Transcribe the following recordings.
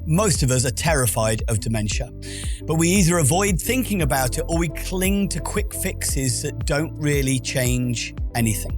Most of us are terrified of dementia, but we either avoid thinking about it or we cling to quick fixes that don't really change anything.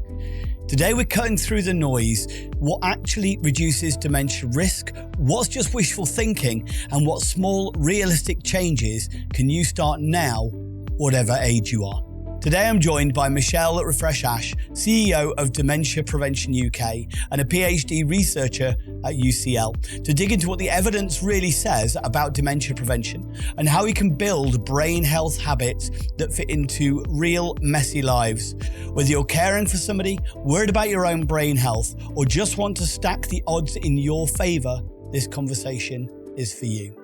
Today we're cutting through the noise, what actually reduces dementia risk, what's just wishful thinking, and what small realistic changes can you start now, whatever age you are. Today I'm joined by Michelle Reshef-Ash, CEO of Dementia Prevention UK and a PhD researcher at UCL, to dig into what the evidence really says about dementia prevention and how we can build brain health habits that fit into real messy lives. Whether you're caring for somebody, worried about your own brain health, or just want to stack the odds in your favour, this conversation is for you.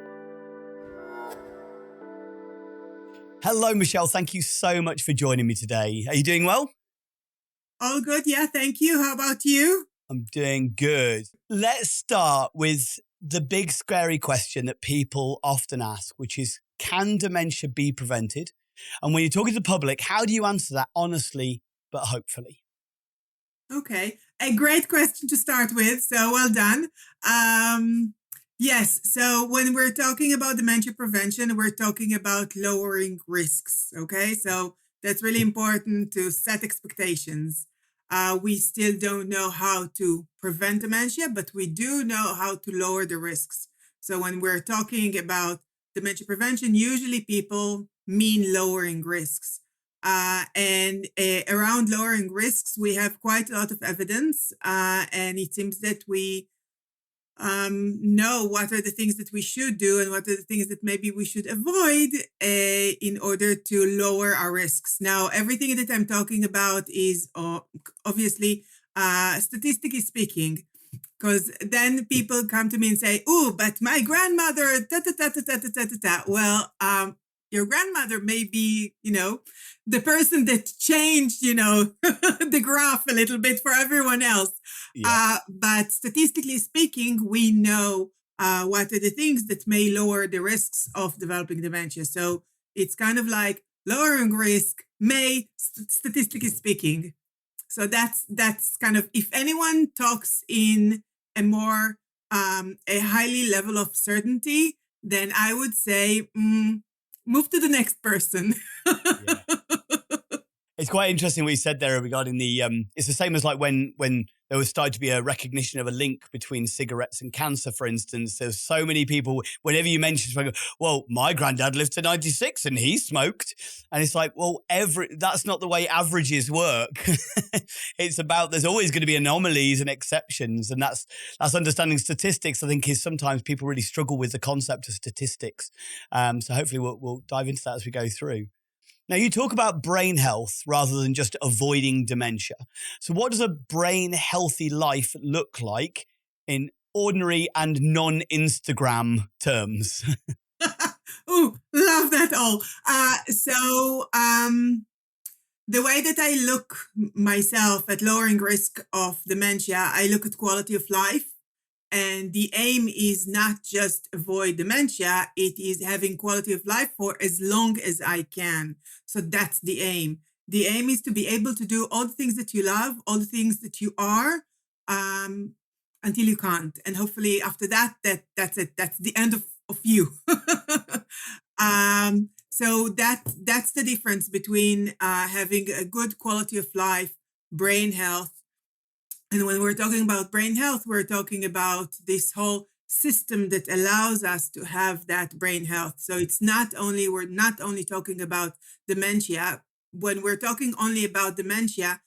Hello, Michelle. Thank you so much for joining me today. Are you doing well? All good. Yeah, thank you. How about you? I'm doing good. Let's start with the big scary question that people often ask, which is, can dementia be prevented? And when you're talking to the public, how do you answer that honestly, but hopefully? Okay. A great question to start with. So well done. Yes. So when we're talking about dementia prevention, we're talking about lowering risks. Okay. So that's really important to set expectations. We still don't know how to prevent dementia, but we do know how to lower the risks. So when we're talking about dementia prevention, usually people mean lowering risks. And around lowering risks, we have quite a lot of evidence. And it seems that we know what are the things that we should do and what are the things that maybe we should avoid in order to lower our risks. Now, everything that I'm talking about is obviously statistically speaking, because then people come to me and say, "Oh, but my grandmother, ta ta ta ta ta ta ta ta." Well, your grandmother may be, the person that changed, the graph a little bit for everyone else. Yeah. But statistically speaking, we know what are the things that may lower the risks of developing dementia. So it's kind of like lowering risk may, statistically speaking. So that's kind of, if anyone talks in a more, a highly level of certainty, then I would say, move to the next person. Yeah. It's quite interesting what you said there regarding the, it's the same as like when there was started to be a recognition of a link between cigarettes and cancer, for instance. There's so many people, whenever you mention something, well, my granddad lived to 96 and he smoked. And it's like, well, that's not the way averages work. It's about, there's always going to be anomalies and exceptions. And that's understanding statistics, I think, is sometimes people really struggle with the concept of statistics. So hopefully we'll dive into that as we go through. Now, you talk about brain health rather than just avoiding dementia. So what does a brain healthy life look like in ordinary and non-Instagram terms? Oh, love that all. The way that I look myself at lowering risk of dementia, I look at quality of life. And the aim is not just avoid dementia, it is having quality of life for as long as I can. So that's the aim. The aim is to be able to do all the things that you love, all the things that you are, until you can't. And hopefully after that's it. That's the end of you. So that's the difference between having a good quality of life, brain health. And when we're talking about brain health, we're talking about this whole system that allows us to have that brain health. So we're not only talking about dementia. When we're talking only about dementia,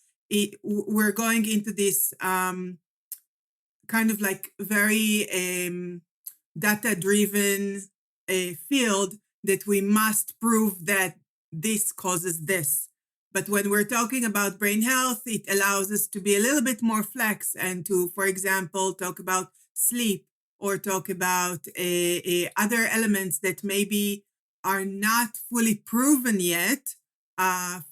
we're going into this kind of like very data-driven field that we must prove that this causes this. But when we're talking about brain health, it allows us to be a little bit more flex and to, for example, talk about sleep or talk about other elements that maybe are not fully proven yet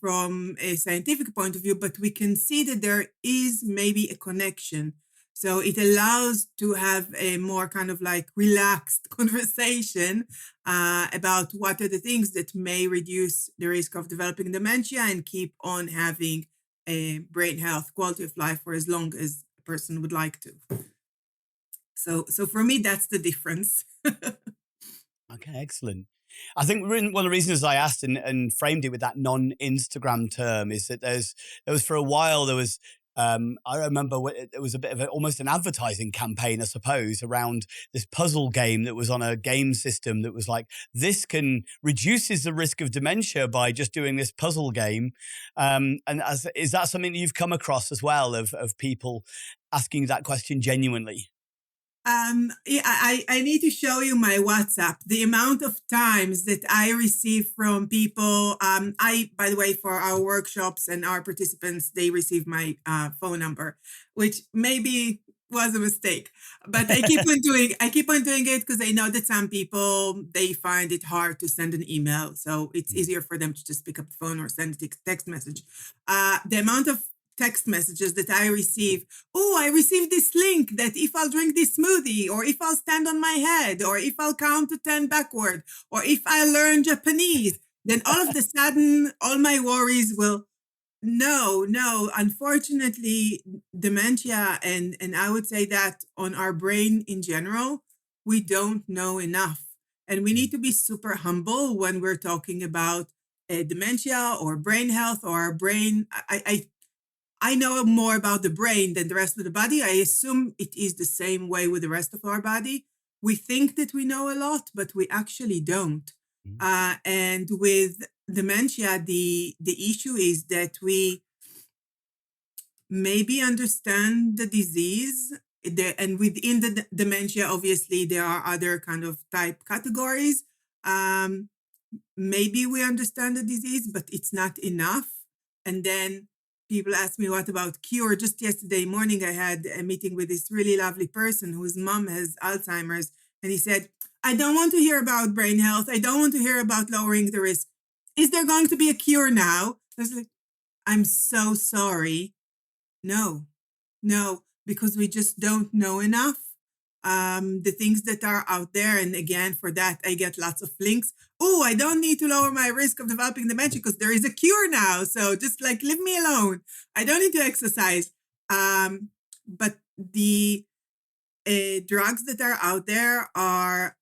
from a scientific point of view, but we can see that there is maybe a connection. So it allows to have a more kind of like relaxed conversation about what are the things that may reduce the risk of developing dementia and keep on having a brain health, quality of life for as long as a person would like to. So for me, that's the difference. Okay, excellent. I think one of the reasons I asked and framed it with that non-Instagram term is that there was for a while there was I remember it was a bit of almost an advertising campaign, I suppose, around this puzzle game that was on a game system that was like, this can reduces the risk of dementia by just doing this puzzle game. Is that something that you've come across as well of people asking that question genuinely? Yeah, I need to show you my WhatsApp. The amount of times that I receive from people. By the way, for our workshops and our participants, they receive my phone number, which maybe was a mistake, but I keep on doing. I keep on doing it because I know that some people they find it hard to send an email, so it's easier for them to just pick up the phone or send a text message. The amount of text messages that I receive. Oh, I received this link that if I'll drink this smoothie, or if I'll stand on my head, or if I'll count to 10 backward, or if I learn Japanese, then all of a sudden, all my worries will. No. Unfortunately, dementia, and I would say that on our brain in general, we don't know enough. And we need to be super humble when we're talking about dementia or brain health or our brain. I know more about the brain than the rest of the body. I assume it is the same way with the rest of our body. We think that we know a lot, but we actually don't. And with dementia, the issue is that we maybe understand the disease. And within the dementia, obviously, there are other kind of type categories. Maybe we understand the disease, but it's not enough. And then people ask me, what about cure? Just yesterday morning, I had a meeting with this really lovely person whose mom has Alzheimer's. And he said, I don't want to hear about brain health. I don't want to hear about lowering the risk. Is there going to be a cure now? I was like, I'm so sorry. No, because we just don't know enough. The things that are out there. And again, for that, I get lots of links. Oh, I don't need to lower my risk of developing dementia because there is a cure now. So just like, leave me alone. I don't need to exercise. But the drugs that are out there are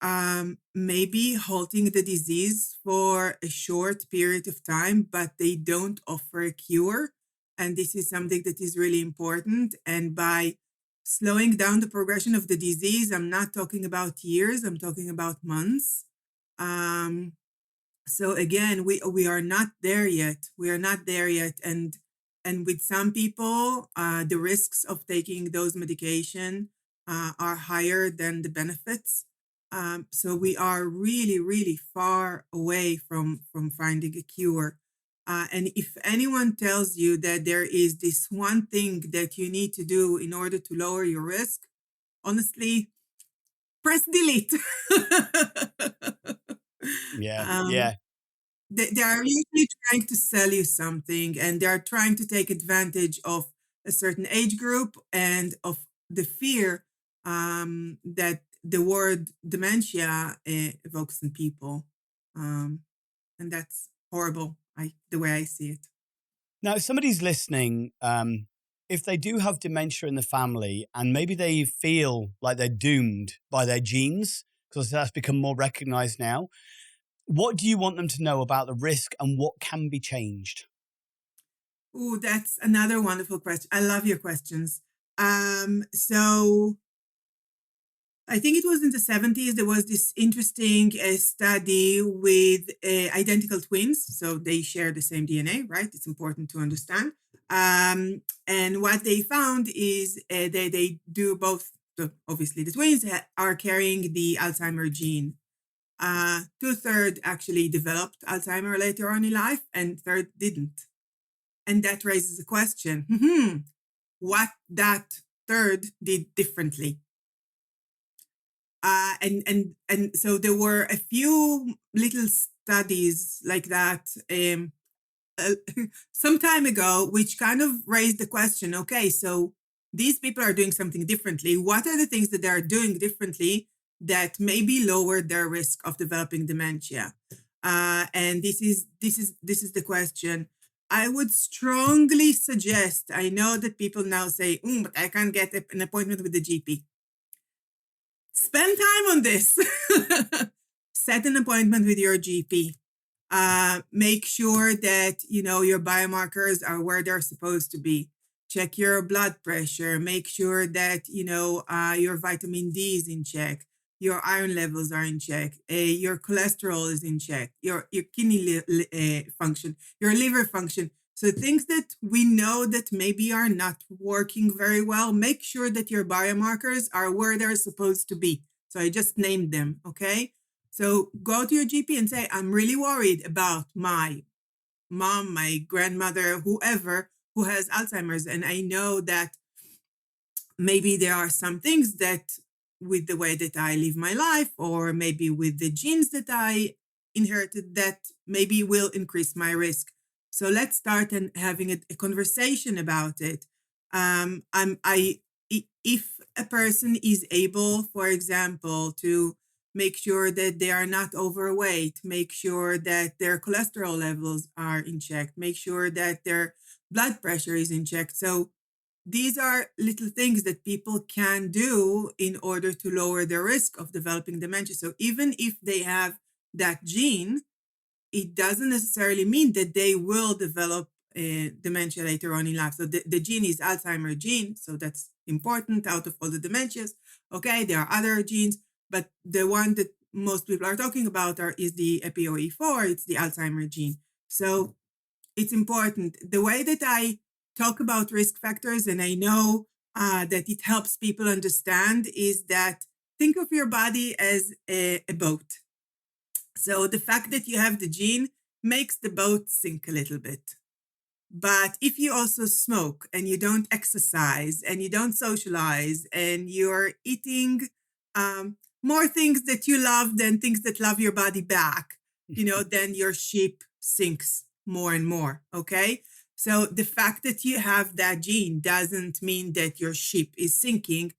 maybe halting the disease for a short period of time, but they don't offer a cure. And this is something that is really important. And by slowing down the progression of the disease, I'm not talking about years, I'm talking about months. So again, we are not there yet. We are not there yet. And with some people, the risks of taking those medication are higher than the benefits. So we are really, really far away from finding a cure. And if anyone tells you that there is this one thing that you need to do in order to lower your risk, honestly, press delete. Yeah. They are usually trying to sell you something, and they are trying to take advantage of a certain age group and of the fear that the word dementia evokes in people. And that's horrible, the way I see it. Now, if somebody's listening, if they do have dementia in the family and maybe they feel like they're doomed by their genes, because that's become more recognized now, what do you want them to know about the risk and what can be changed? Oh, that's another wonderful question. I love your questions. So I think it was in the 70s, there was this interesting study with identical twins. So they share the same DNA, right? It's important to understand. And what they found is they do both. So obviously, the twins are carrying the Alzheimer gene. 2/3 actually developed Alzheimer later on in life, and third didn't. And that raises a question, what that third did differently. And so there were a few little studies like that some time ago, which kind of raised the question, okay, so these people are doing something differently. What are the things that they are doing differently that maybe lowered their risk of developing dementia? And this is the question. I would strongly suggest, I know that people now say, but I can't get an appointment with the GP. spend time on this. Set an appointment with your GP. Make sure that, your biomarkers are where they're supposed to be. Check your blood pressure. Make sure that, your vitamin D is in check. Your iron levels are in check. Your cholesterol is in check. Your kidney function, your liver function. So things that we know that maybe are not working very well, make sure that your biomarkers are where they're supposed to be. So I just named them, okay? So go to your GP and say, I'm really worried about my mom, my grandmother, whoever who has Alzheimer's. And I know that maybe there are some things that with the way that I live my life, or maybe with the genes that I inherited, that maybe will increase my risk. So let's start and having a conversation about it. If a person is able, for example, to make sure that they are not overweight, make sure that their cholesterol levels are in check, make sure that their blood pressure is in check. So these are little things that people can do in order to lower the risk of developing dementia. So even if they have that gene, it doesn't necessarily mean that they will develop dementia later on in life. So the gene is Alzheimer's gene. So that's important out of all the dementias. Okay, there are other genes, but the one that most people are talking about is the APOE4. It's the Alzheimer's gene. So it's important. The way that I talk about risk factors, and I know that it helps people understand, is that think of your body as a boat. So the fact that you have the gene makes the boat sink a little bit. But if you also smoke and you don't exercise and you don't socialize and you're eating more things that you love than things that love your body back, then your ship sinks more and more. Okay. So the fact that you have that gene doesn't mean that your ship is sinking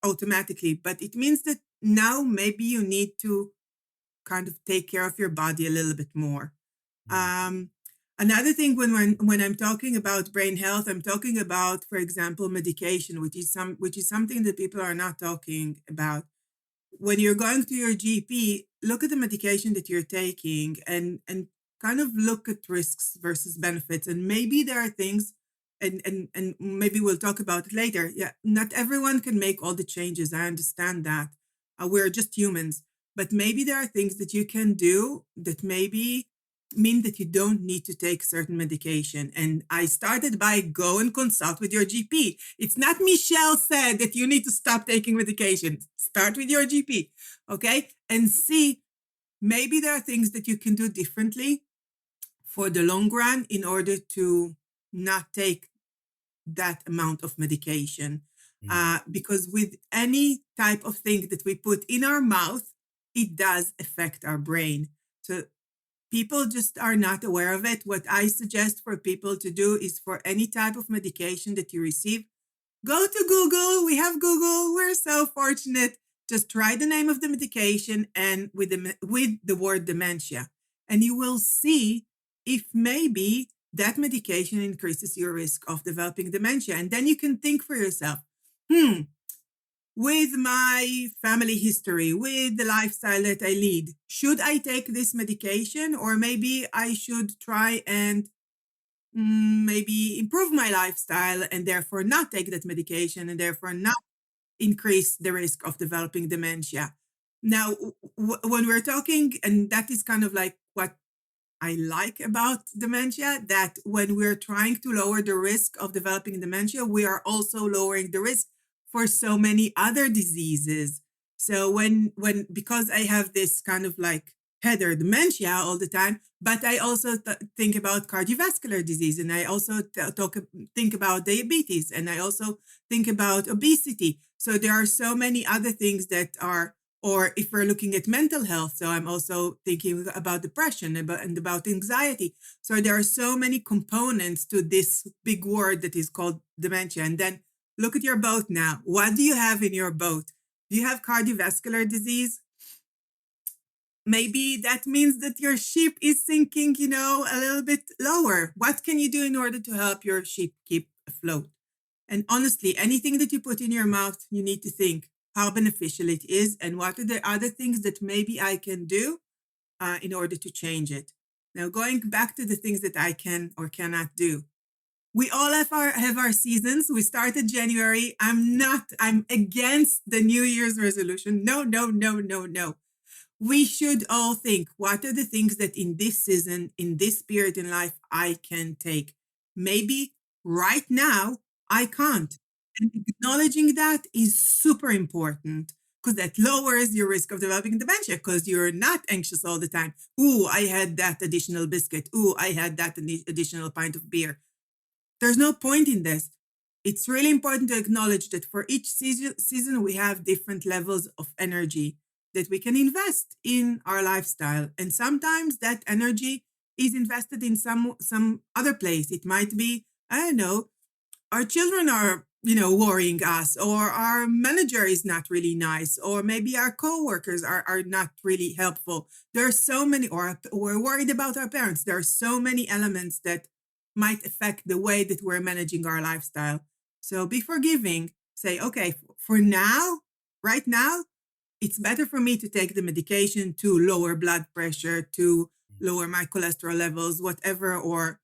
automatically, but it means that now maybe you need to kind of take care of your body a little bit more. Another thing when I'm talking about brain health, I'm talking about, for example, medication, which is something that people are not talking about. When you're going to your GP, look at the medication that you're taking and kind of look at risks versus benefits. And maybe there are things, and maybe we'll talk about it later. Yeah, not everyone can make all the changes. I understand that. We're just humans. But maybe there are things that you can do that maybe mean that you don't need to take certain medication. And I started by go and consult with your GP. It's not Michelle said that you need to stop taking medication. Start with your GP, okay? And see, maybe there are things that you can do differently for the long run in order to not take that amount of medication. Because with any type of thing that we put in our mouth, it does affect our brain. So people just are not aware of it. What I suggest for people to do is for any type of medication that you receive, go to Google. We have Google. We're so fortunate. Just try the name of the medication and with the word dementia, and you will see if maybe that medication increases your risk of developing dementia. And then you can think for yourself, with my family history, with the lifestyle that I lead, should I take this medication? Or maybe I should try and maybe improve my lifestyle and therefore not take that medication and therefore not increase the risk of developing dementia. Now, when we're talking, and that is kind of like what I like about dementia, that when we're trying to lower the risk of developing dementia, we are also lowering the risk for so many other diseases. So because I have this kind of like header dementia all the time, but I also think about cardiovascular disease, and I also think about diabetes, and I also think about obesity. So there are so many other things that are, or if we're looking at mental health, so I'm also thinking about depression and about anxiety. So there are so many components to this big word that is called dementia. And then look at your boat now. What do you have in your boat? Do you have cardiovascular disease? Maybe that means that your ship is sinking, a little bit lower. What can you do in order to help your ship keep afloat? And honestly, anything that you put in your mouth, you need to think, how beneficial it is, and what are the other things that maybe I can do in order to change it. Now, going back to the things that I can or cannot do. We all have our seasons. We started January. I'm against the New Year's resolution. No, no, no, no, no. We should all think, what are the things that in this season, in this period in life, I can take? Maybe right now, I can't. And acknowledging that is super important because that lowers your risk of developing dementia because you're not anxious all the time. Ooh, I had that additional biscuit. Ooh, I had that additional pint of beer. There's no point in this. It's really important to acknowledge that for each season we have different levels of energy that we can invest in our lifestyle. And sometimes that energy is invested in some other place. It might be, I don't know, our children are, worrying us, or our manager is not really nice, or maybe our coworkers are not really helpful. There are so many, or we're worried about our parents. There are so many elements that might affect the way that we're managing our lifestyle. So be forgiving. Say, okay, for now, right now, it's better for me to take the medication to lower blood pressure, to lower my cholesterol levels, whatever, or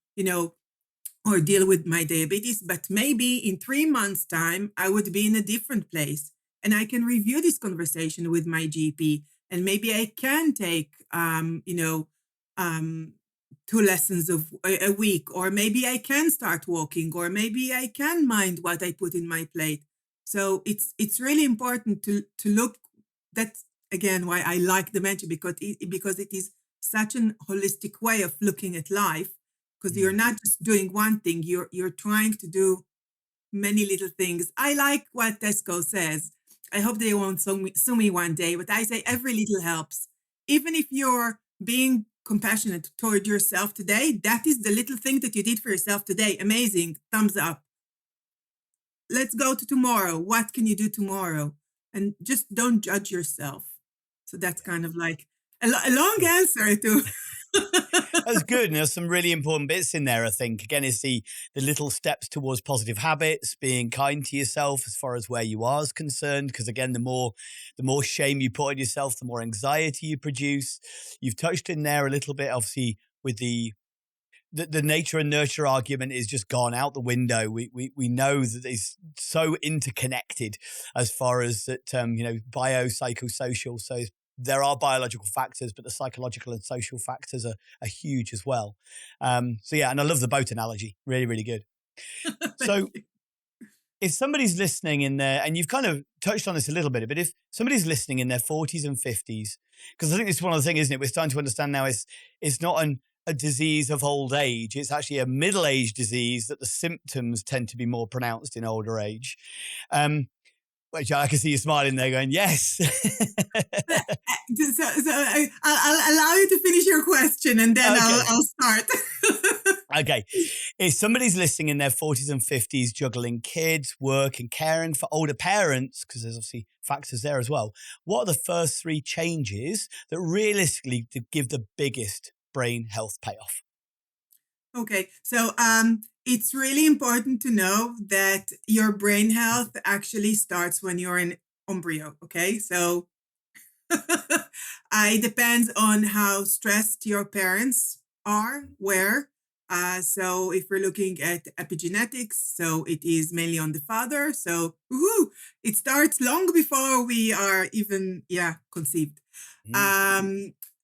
deal with my diabetes. But maybe in 3 months' time, I would be in a different place. And I can review this conversation with my GP. And maybe I can take, 2 lessons a week, or maybe I can start walking, or maybe I can mind what I put in my plate. So it's really important to look. That's again why I like dementia, because it is such an holistic way of looking at life. Because you're not just doing one thing; you're trying to do many little things. I like what Tesco says. I hope they won't sue me one day, but I say every little helps. Even if you're being compassionate toward yourself today, that is the little thing that you did for yourself today. Amazing. Thumbs up. Let's go to tomorrow. What can you do tomorrow? And just don't judge yourself. So that's kind of like a long answer to... That's good. And there's some really important bits in there, I think. Again, is the little steps towards positive habits, being kind to yourself as far as where you are is concerned. Because again, the more shame you put on yourself, the more anxiety you produce. You've touched in there a little bit, obviously, with the nature and nurture argument is just gone out the window. We know that it's so interconnected as far as that, biopsychosocial. So there are biological factors, but the psychological and social factors are huge as well. So yeah, and I love the boat analogy. Really, really good. So if somebody's listening in there, and you've kind of touched on this a little bit, but if somebody's listening in their 40s and 50s, because I think it's one of the things, isn't it? We're starting to understand now it's not a disease of old age. It's actually a middle-aged disease that the symptoms tend to be more pronounced in older age. Which I can see you smiling there going, yes. So I'll allow you to finish your question and then Okay. I'll start. Okay. If somebody's listening in their 40s and 50s, juggling kids, work and caring for older parents, because there's obviously factors there as well, what are the first 3 changes that realistically give the biggest brain health payoff? Okay, so it's really important to know that your brain health actually starts when you're in embryo, okay? So it depends on how stressed your parents are, where. So if we're looking at epigenetics, so it is mainly on the father. So it starts long before we are even, conceived.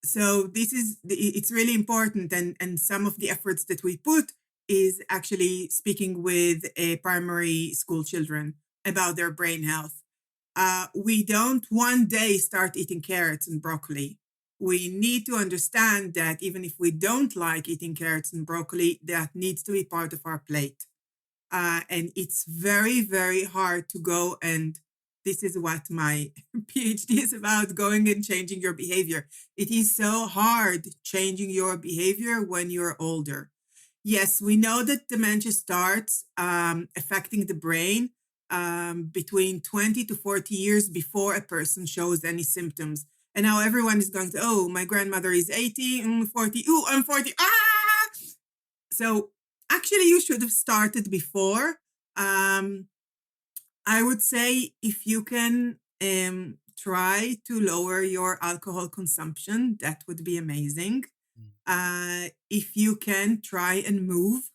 So it's really important. And some of the efforts that we put is actually speaking with primary school children about their brain health. We don't one day start eating carrots and broccoli. We need to understand that even if we don't like eating carrots and broccoli, that needs to be part of our plate. And it's very, very hard to go, and this is what my PhD is about, going and changing your behavior. It is so hard changing your behavior when you're older. Yes, we know that dementia starts affecting the brain between 20 to 40 years before a person shows any symptoms. And now everyone is going to, oh, my grandmother is 80, 40, ooh, I'm 40, So actually you should have started before. I would say if you can try to lower your alcohol consumption. That would be amazing. If you can, try and move.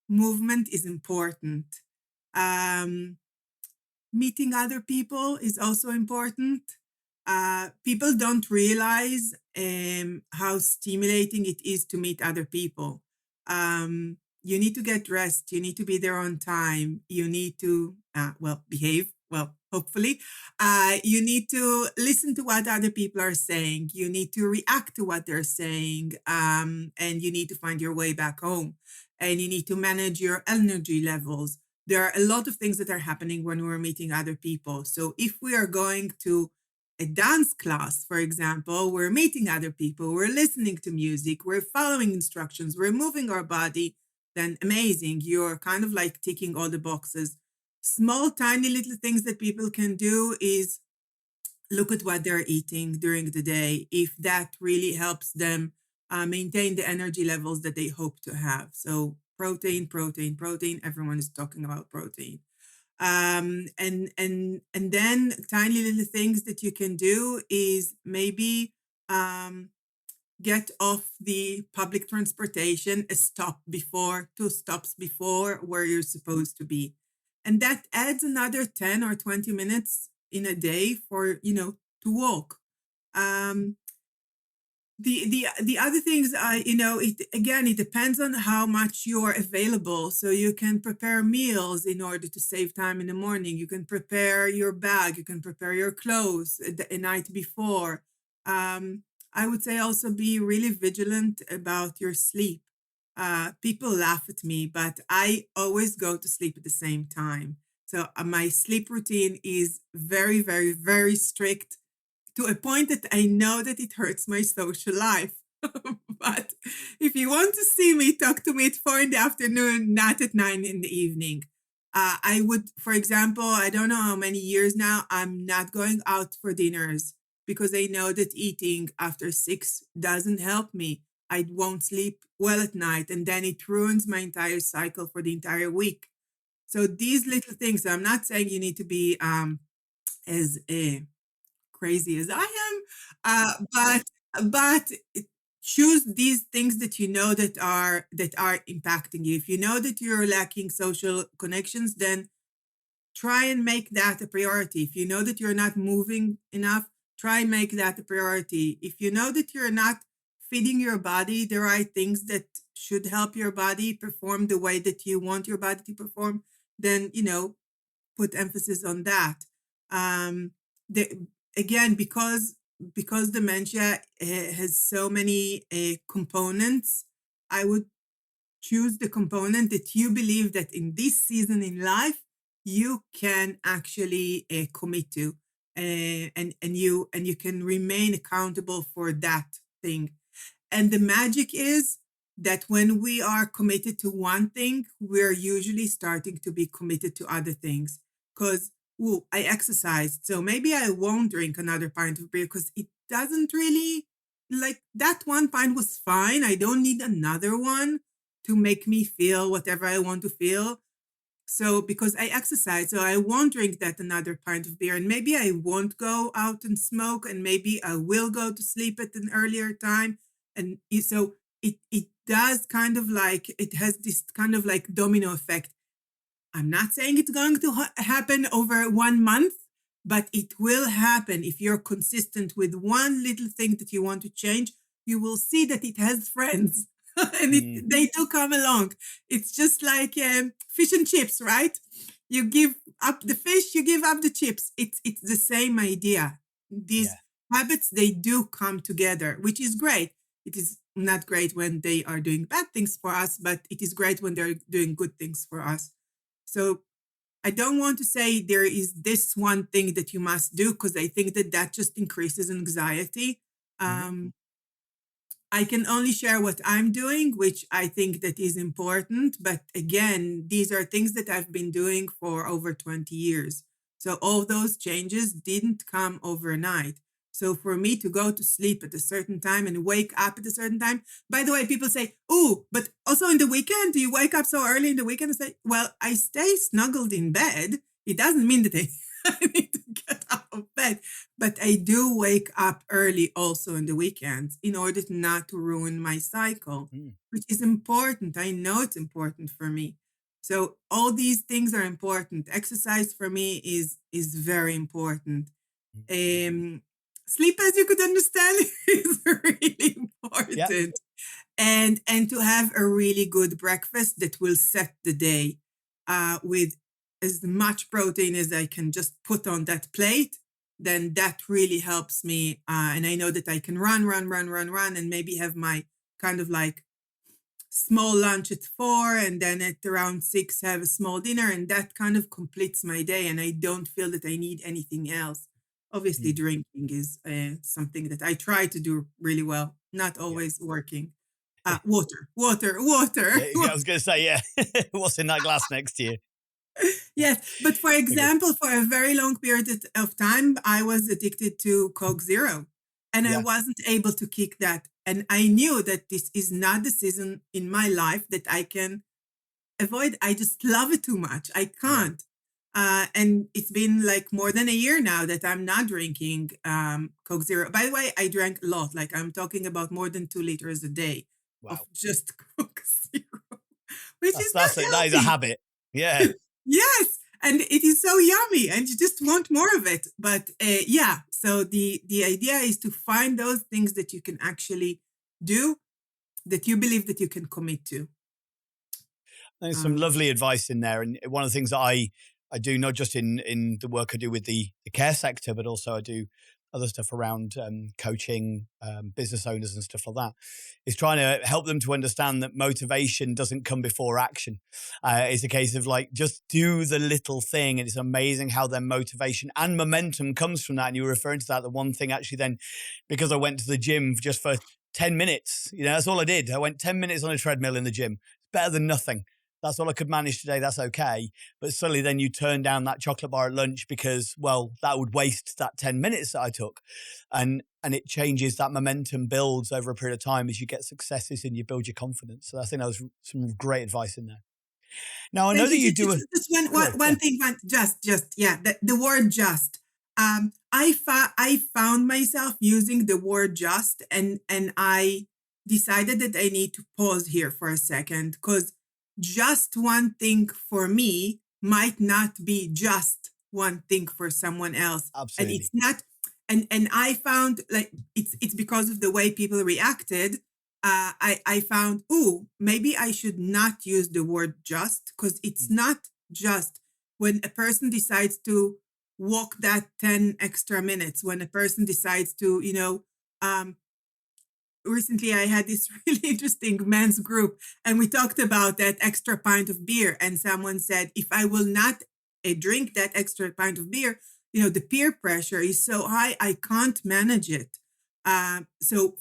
Movement is important. Meeting other people is also important. People don't realize how stimulating it is to meet other people. You need to get rest. You need to be there on time. You need to, behave. Well, hopefully. You need to listen to what other people are saying. You need to react to what they're saying. And you need to find your way back home. And you need to manage your energy levels. There are a lot of things that are happening when we're meeting other people. So if we are going to a dance class, for example, we're meeting other people, we're listening to music, we're following instructions, we're moving our body, then amazing. You're kind of like ticking all the boxes. Small, tiny little things that people can do is look at what they're eating during the day, if that really helps them maintain the energy levels that they hope to have. So protein, protein, protein. Everyone is talking about protein. And then tiny little things that you can do is maybe get off the public transportation a stop before, 2 stops before where you're supposed to be. And that adds another 10 or 20 minutes in a day for, to walk. The other things, it depends on how much you're available. So you can prepare meals in order to save time in the morning. You can prepare your bag. You can prepare your clothes a night before. I would say also be really vigilant about your sleep. People laugh at me, but I always go to sleep at the same time. So my sleep routine is very, very, very strict, to a point that I know that it hurts my social life. But if you want to see me, talk to me at 4 p.m, not at 9 p.m. I would, for example, I don't know how many years now, I'm not going out for dinners because I know that eating after 6 doesn't help me. I won't sleep well at night, and then it ruins my entire cycle for the entire week. So these little things, I'm not saying you need to be as crazy as I am, but choose these things that you know that are impacting you. If you know that you're lacking social connections, then try and make that a priority. If you know that you're not moving enough, try and make that a priority. If you know that you're not feeding your body the right things that should help your body perform the way that you want your body to perform, then, put emphasis on that. Again, because dementia has so many components, I would choose the component that you believe that in this season in life you can actually commit to, and you can remain accountable for that thing. And the magic is that when we are committed to one thing, we're usually starting to be committed to other things. Because I exercised, so maybe I won't drink another pint of beer because it doesn't really, like, that 1 pint was fine. I don't need another one to make me feel whatever I want to feel. So because I exercise, so I won't drink that another pint of beer, and maybe I won't go out and smoke, and maybe I will go to sleep at an earlier time. And so it does kind of like, it has this kind of like domino effect. I'm not saying it's going to happen over 1 month, but it will happen. If you're consistent with one little thing that you want to change, you will see that it has friends and they do come along. It's just like fish and chips, right? You give up the fish, you give up the chips. It's the same idea. These habits, they do come together, which is great. It is not great when they are doing bad things for us, but it is great when they're doing good things for us. So I don't want to say there is this one thing that you must do, because I think that just increases anxiety. I can only share what I'm doing, which I think that is important. But again, these are things that I've been doing for over 20 years. So all those changes didn't come overnight. So for me to go to sleep at a certain time and wake up at a certain time, by the way, people say, oh, but also in the weekend, do you wake up so early in the weekend? I say, well, I stay snuggled in bed. It doesn't mean that I need to get out of bed. But I do wake up early also in the weekends in order not to ruin my cycle, which is important. I know it's important for me. So all these things are important. Exercise for me is very important. Sleep, as you could understand, is really important. And to have a really good breakfast that will set the day with as much protein as I can just put on that plate, then that really helps me. And I know that I can run, and maybe have my kind of like small lunch at 4, and then at around 6 have a small dinner, and that kind of completes my day, and I don't feel that I need anything else. Obviously, drinking is something that I try to do really well, not always working. Water. I was going to say, what's in that glass next to you? Yes, but for example, for a very long period of time, I was addicted to Coke Zero, and I wasn't able to kick that. And I knew that this is not the season in my life that I can avoid. I just love it too much. I can't. And it's been like more than a year now that I'm not drinking Coke Zero. By the way, I drank a lot. Like I'm talking about more than 2 liters a day of just Coke Zero, which is not healthy. That is a habit. Yeah. Yes. And it is so yummy and you just want more of it. But so the idea is to find those things that you can actually do, that you believe that you can commit to. There's some lovely advice in there. And one of the things that I do, not just in the work I do with the care sector, but also I do other stuff around coaching business owners and stuff like that, is trying to help them to understand that motivation doesn't come before action. It's a case of like, just do the little thing. And it's amazing how then motivation and momentum comes from that. And you were referring to that, the one thing actually then, because I went to the gym just for 10 minutes, that's all I did. I went 10 minutes on a treadmill in the gym. It's better than nothing. That's all I could manage today. That's okay. But suddenly then you turn down that chocolate bar at lunch because, well, that would waste that 10 minutes that I took. And it changes, that momentum builds over a period of time as you get successes and you build your confidence. So I think that was some great advice in there. Now, I know that you do just one thing, the word just. I found myself using the word just, and I decided that I need to pause here for a second, because just one thing for me might not be just one thing for someone else. Absolutely. And it's not, and I found like it's because of the way people reacted. I found, maybe I should not use the word just, because it's not just when a person decides to walk that 10 extra minutes, when a person decides to, recently I had this really interesting men's group, and we talked about that extra pint of beer. And someone said, if I will not drink that extra pint of beer, the peer pressure is so high, I can't manage it. So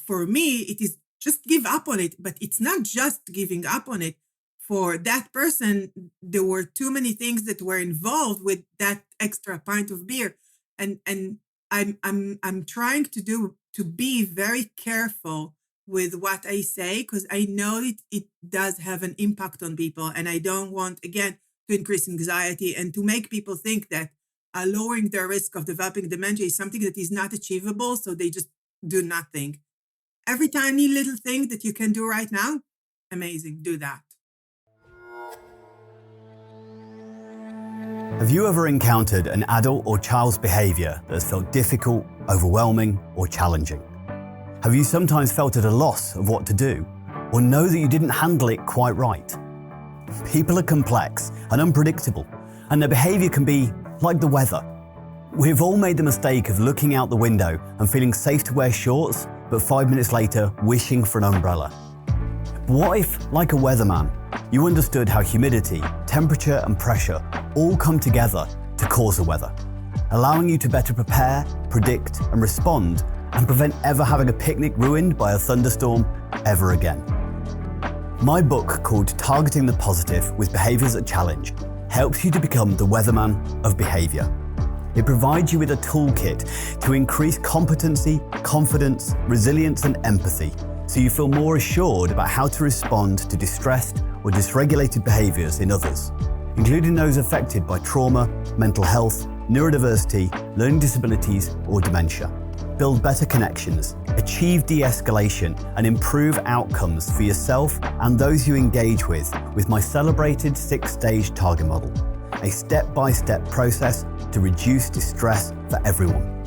for me, it is just give up on it. But it's not just giving up on it. For that person, there were too many things that were involved with that extra pint of beer. And I'm trying to be very careful with what I say, because I know it does have an impact on people. And I don't want, again, to increase anxiety and to make people think that lowering their risk of developing dementia is something that is not achievable, so they just do nothing. Every tiny little thing that you can do right now, amazing, do that. Have you ever encountered an adult or child's behaviour that has felt difficult, overwhelming, or challenging? Have you sometimes felt at a loss of what to do, or know that you didn't handle it quite right? People are complex and unpredictable, and their behaviour can be like the weather. We've all made the mistake of looking out the window and feeling safe to wear shorts, but 5 minutes later wishing for an umbrella. What if, like a weatherman, you understood how humidity, temperature and pressure all come together to cause the weather, allowing you to better prepare, predict and respond, and prevent ever having a picnic ruined by a thunderstorm ever again? My book, called Targeting the Positive with Behaviours that Challenge, helps you to become the weatherman of behaviour. It provides you with a toolkit to increase competency, confidence, resilience and empathy, so you feel more assured about how to respond to distressed or dysregulated behaviours in others, including those affected by trauma, mental health neurodiversity, learning disabilities, or dementia. Build better connections, achieve de-escalation, and improve outcomes for yourself and those you engage with my celebrated 6-stage target model, a step-by-step process to reduce distress for everyone.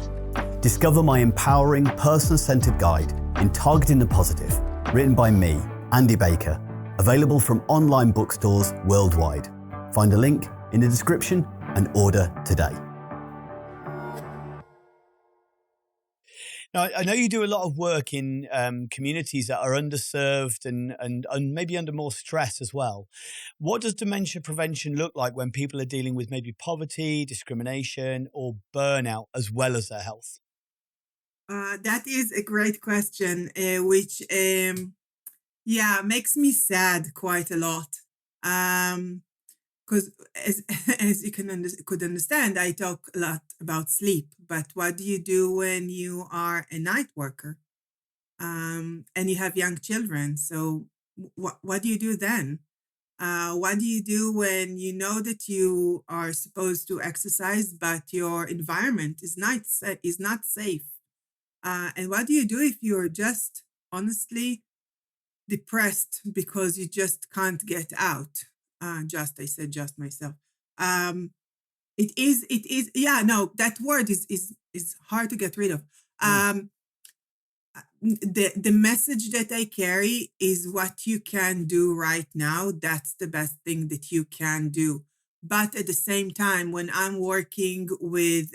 Discover my empowering, person-centered guide in Targeting the Positive, written by me, Andy Baker, available from online bookstores worldwide. Find a link in the description and order today. Now, I know you do a lot of work in communities that are underserved and maybe under more stress as well. What does dementia prevention look like when people are dealing with maybe poverty, discrimination, or burnout as well as their health? That is a great question, which makes me sad quite a lot. Because as you could understand, I talk a lot about sleep. But what do you do when you are a night worker and you have young children? So what do you do then? What do you do when you know that you are supposed to exercise, but your environment is not safe? And what do you do if you're just honestly depressed because you just can't get out? I said just myself. That word is hard to get rid of. The message that I carry is what you can do right now. That's the best thing that you can do. But at the same time, when I'm working with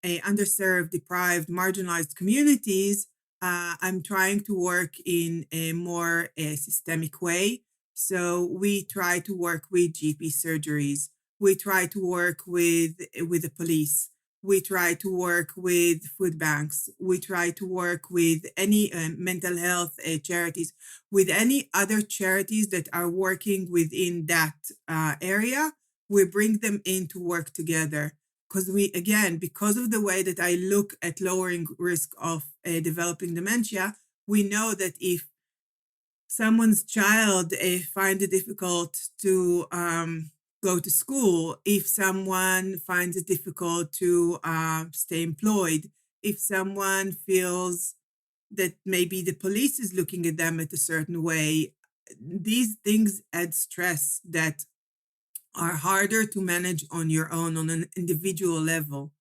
underserved, deprived, marginalized communities, I'm trying to work in a more systemic way. So we try to work with GP surgeries. We try to work with the police. We try to work with food banks. We try to work with any mental health charities, with any other charities that are working within that area. We bring them in to work together. Because of the way that I look at lowering risk of developing dementia, we know that if someone's child finds it difficult to go to school, if someone finds it difficult to stay employed, if someone feels that maybe the police is looking at them at a certain way, these things add stress that are harder to manage on your own on an individual level.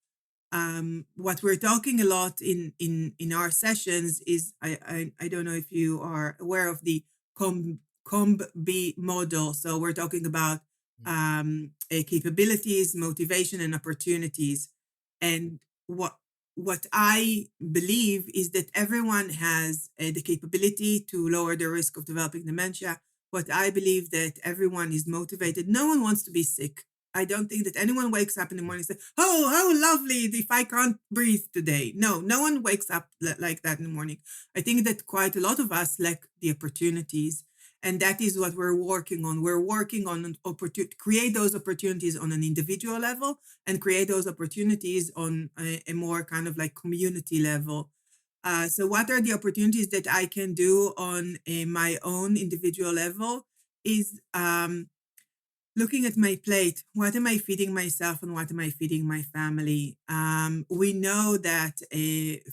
What we're talking a lot in our sessions is I don't know if you are aware of the COMB model. So we're talking about capabilities, motivation, and opportunities. And what I believe is that everyone has the capability to lower the risk of developing dementia. What I believe that everyone is motivated. No one wants to be sick. I don't think that anyone wakes up in the morning and says, "Oh, how lovely if I can't breathe today." No one wakes up like that in the morning. I think that quite a lot of us lack the opportunities. And that is what we're working on. We're working on create those opportunities on an individual level and create those opportunities on a more kind of like community level. So what are the opportunities that I can do on my own individual level is looking at my plate. What am I feeding myself and what am I feeding my family? We know that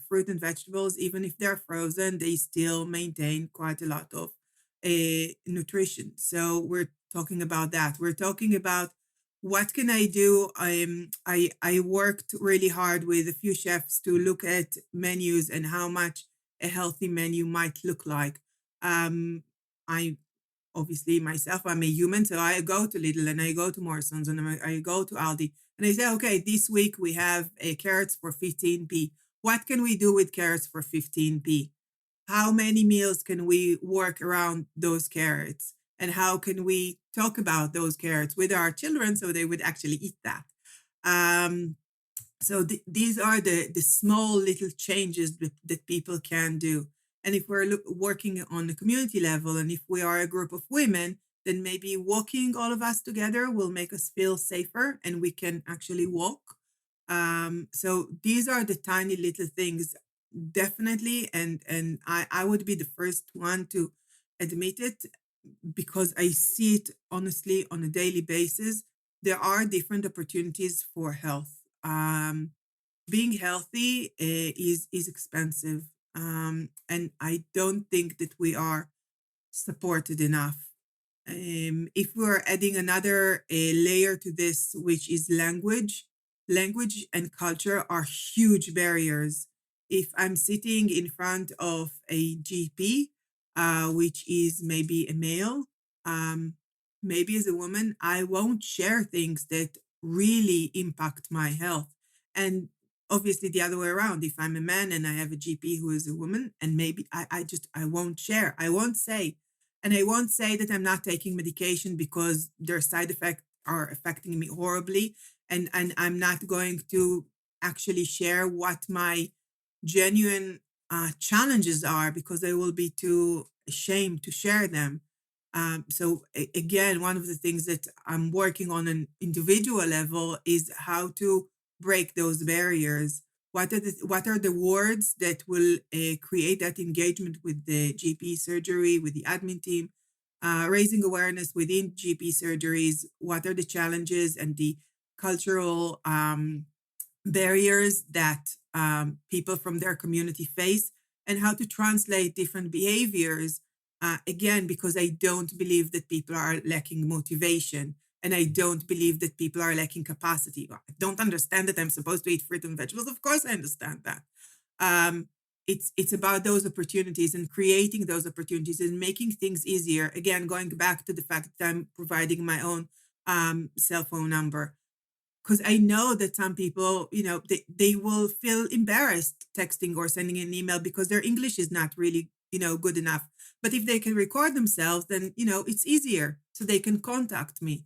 fruit and vegetables, even if they're frozen, they still maintain quite a lot of nutrition. So we're talking about that. We're talking about what can I do? I worked really hard with a few chefs to look at menus and how much a healthy menu might look like. I obviously myself, I'm a human, so I go to Lidl and I go to Morrison's and I go to Aldi and I say, okay, this week we have carrots for 15p. What can we do with carrots for 15p? How many meals can we work around those carrots? And how can we talk about those carrots with our children so they would actually eat that? So these are the small little changes that people can do. And if we're working on the community level, and if we are a group of women, then maybe walking all of us together will make us feel safer and we can actually walk. So these are the tiny little things, definitely. And I would be the first one to admit it because I see it honestly on a daily basis. there are different opportunities for health. Being healthy is expensive, and I don't think that we are supported enough. If we're adding another layer to this, which is language and culture are huge barriers. If I'm sitting in front of a GP, which is maybe a male, um, maybe as a woman, I won't share things that really impact my health. And obviously the other way around, if I'm a man and I have a GP who is a woman, and maybe I won't share, I won't say, and I won't say that I'm not taking medication because their side effects are affecting me horribly. And I'm not going to actually share what my genuine challenges are because I will be too ashamed to share them. So again, one of the things that I'm working on an individual level is how to break those barriers. What are the words that will create that engagement with the GP surgery, with the admin team, raising awareness within GP surgeries? What are the challenges and the cultural barriers that people from their community face, and how to translate different behaviors? Again, because I don't believe that people are lacking motivation, and I don't believe that people are lacking capacity. I don't understand that I'm supposed to eat fruit and vegetables. Of course, I understand that. Um, it's about those opportunities and creating those opportunities and making things easier. Again, going back to the fact that I'm providing my own cell phone number, because I know that some people, they will feel embarrassed texting or sending an email because their English is not really, good enough. But if they can record themselves, then, it's easier so they can contact me.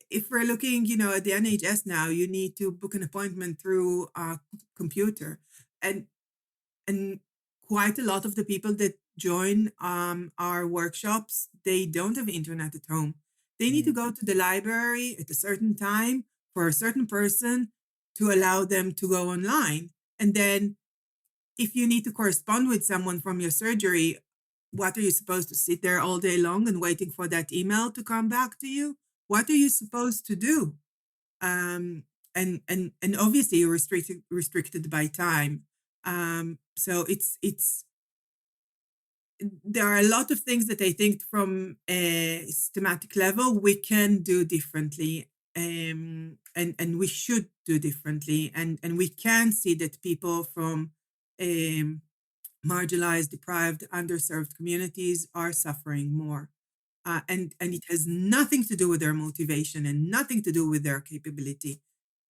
If we're looking, at the NHS now, you need to book an appointment through a computer. And quite a lot of the people that join our workshops, they don't have internet at home. They need to go to the library at a certain time for a certain person to allow them to go online. And then if you need to correspond with someone from your surgery, what are you supposed to sit there all day long and waiting for that email to come back to you? What are you supposed to do? And obviously you're restricted by time. So it's there are a lot of things that I think from a systematic level we can do differently, and we should do differently, and we can see that people from marginalized, deprived, underserved communities are suffering more. And it has nothing to do with their motivation and nothing to do with their capability,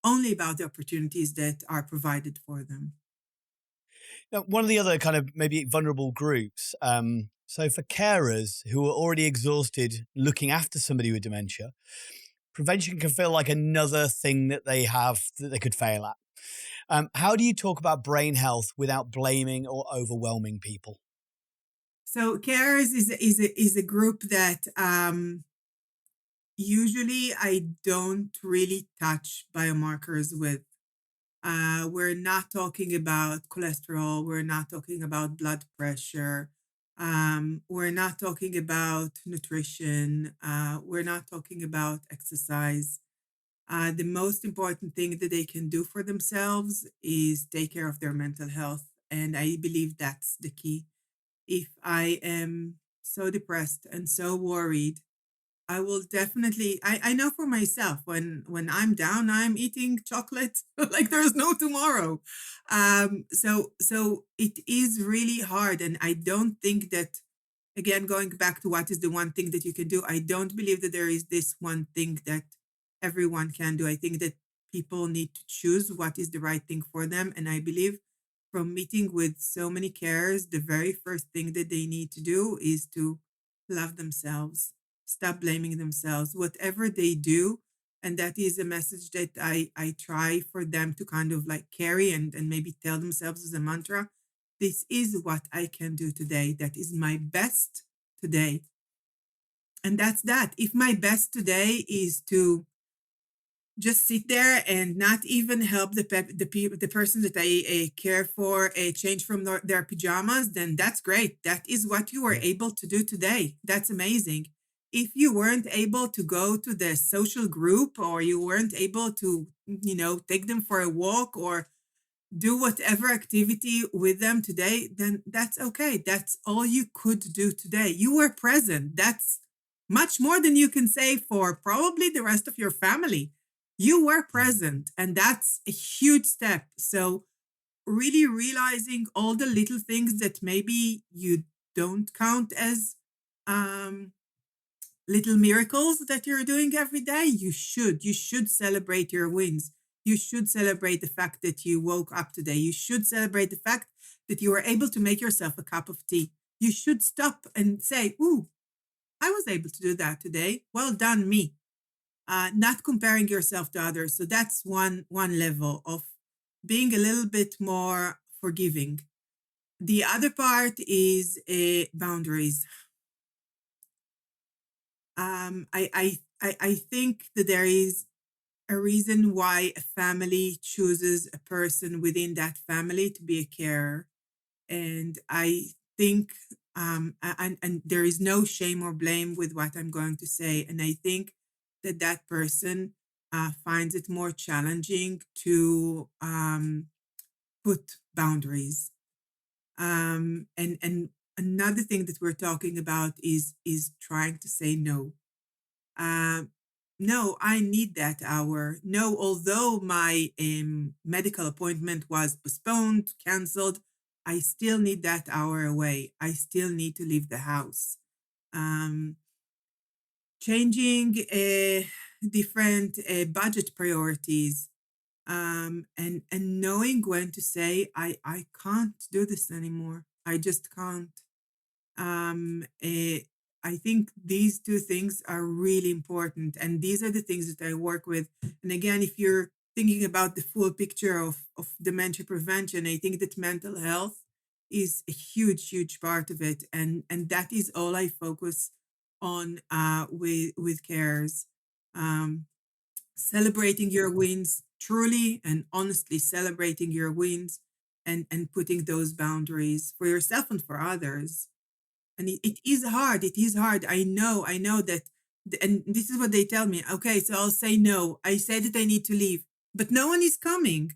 only about the opportunities that are provided for them. Now, one of the other kind of maybe vulnerable groups. So for carers who are already exhausted looking after somebody with dementia, prevention can feel like another thing that they have that they could fail at. How do you talk about brain health without blaming or overwhelming people? So carers is a group that usually I don't really touch biomarkers with. We're not talking about cholesterol. We're not talking about blood pressure. We're not talking about nutrition. We're not talking about exercise. The most important thing that they can do for themselves is take care of their mental health. And I believe that's the key. If I am so depressed and so worried, I will definitely, I know for myself, when I'm down, I'm eating chocolate like there's no tomorrow. So it is really hard. And I don't think that, again, going back to what is the one thing that you can do, I don't believe that there is this one thing that everyone can do. I think that people need to choose what is the right thing for them. And I believe from meeting with so many carers, the very first thing that they need to do is to love themselves, stop blaming themselves, whatever they do. And that is a message that I try for them to kind of like carry and maybe tell themselves as a mantra. This is what I can do today. That is my best today. And that's that. If my best today is to just sit there and not even help the person that I care for change from their pajamas, then that's great. That is what you were able to do today. That's amazing. if you weren't able to go to the social group, or you weren't able to, take them for a walk or do whatever activity with them today, then that's okay. That's all you could do today. You were present. That's much more than you can say for probably the rest of your family. You were present, and that's a huge step. So really realizing all the little things that maybe you don't count as little miracles that you're doing every day. You should celebrate your wins. You should celebrate the fact that you woke up today. You should celebrate the fact that you were able to make yourself a cup of tea. You should stop and say, ooh, I was able to do that today. Well done, me. Not comparing yourself to others. So that's one level of being a little bit more forgiving. The other part is boundaries. I think that there is a reason why a family chooses a person within that family to be a carer. And I think, and there is no shame or blame with what I'm going to say. And I think that person finds it more challenging to put boundaries. And another thing that we're talking about is trying to say no. No, I need that hour. No, although my medical appointment was postponed, canceled, I still need that hour away. I still need to leave the house. Changing different budget priorities, and knowing when to say, I can't do this anymore. I just can't. I think these two things are really important, and these are the things that I work with. And again, if you're thinking about the full picture of dementia prevention, I think that mental health is a huge part of it, and that is all I focus on with carers. Celebrating your wins, truly and honestly celebrating your wins, and putting those boundaries for yourself and for others. And it is hard. It is hard. I know that. And this is what they tell me. Okay, so I'll say no. I said that I need to leave, but no one is coming.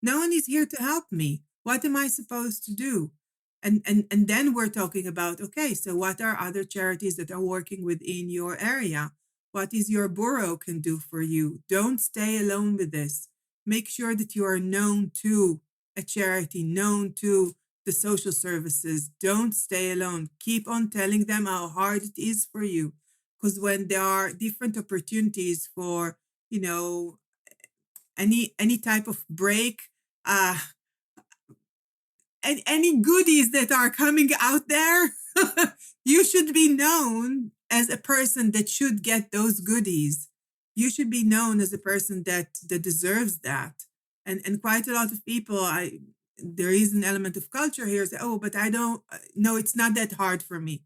No one is here to help me. What am I supposed to do? And then we're talking about, okay, so what are other charities that are working within your area? What is your borough can do for you? Don't stay alone with this. Make sure that you are known to a charity, known to the social services. Don't stay alone. Keep on telling them how hard it is for you. Because when there are different opportunities for, any type of break, and any goodies that are coming out there, you should be known as a person that should get those goodies. You should be known as a person that deserves that. And quite a lot of people, there is an element of culture here. Say, oh, but I don't. No, it's not that hard for me.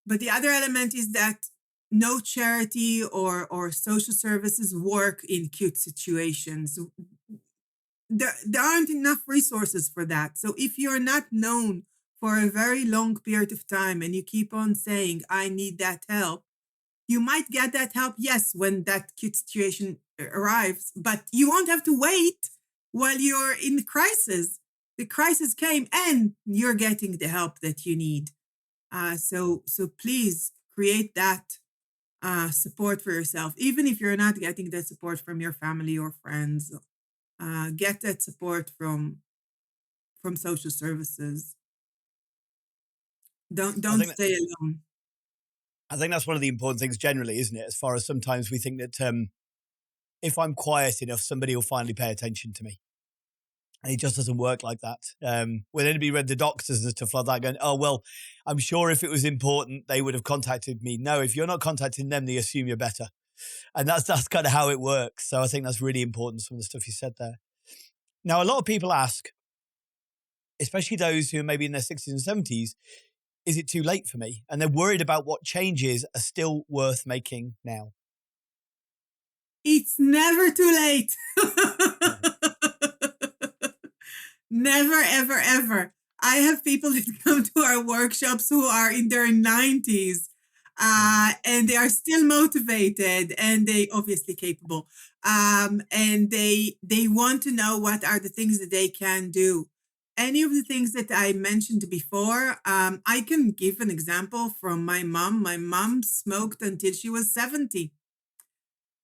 But the other element is that no charity or social services work in cute situations. There aren't enough resources for that. So if you're not known for a very long period of time and you keep on saying, I need that help, you might get that help, yes, when that cute situation arrives, but you won't have to wait while you're in crisis. The crisis came and you're getting the help that you need. So please create that support for yourself. Even if you're not getting that support from your family or friends, get that support from social services. Don't stay alone. I think that's one of the important things generally, isn't it? As far as sometimes we think that if I'm quiet enough, somebody will finally pay attention to me. And it just doesn't work like that. When anybody read the doctors and stuff like that, going, oh, well, I'm sure if it was important, they would have contacted me. No, if you're not contacting them, they assume you're better. And that's kind of how it works. So I think that's really important, some of the stuff you said there. Now, a lot of people ask, especially those who are maybe in their 60s and 70s, is it too late for me? And they're worried about what changes are still worth making now. It's never too late. Never, ever. I have people that come to our workshops who are in their 90s. And they are still motivated, and they obviously capable. And they want to know what are the things that they can do. Any of the things that I mentioned before, I can give an example from my mom. My mom smoked until she was 70.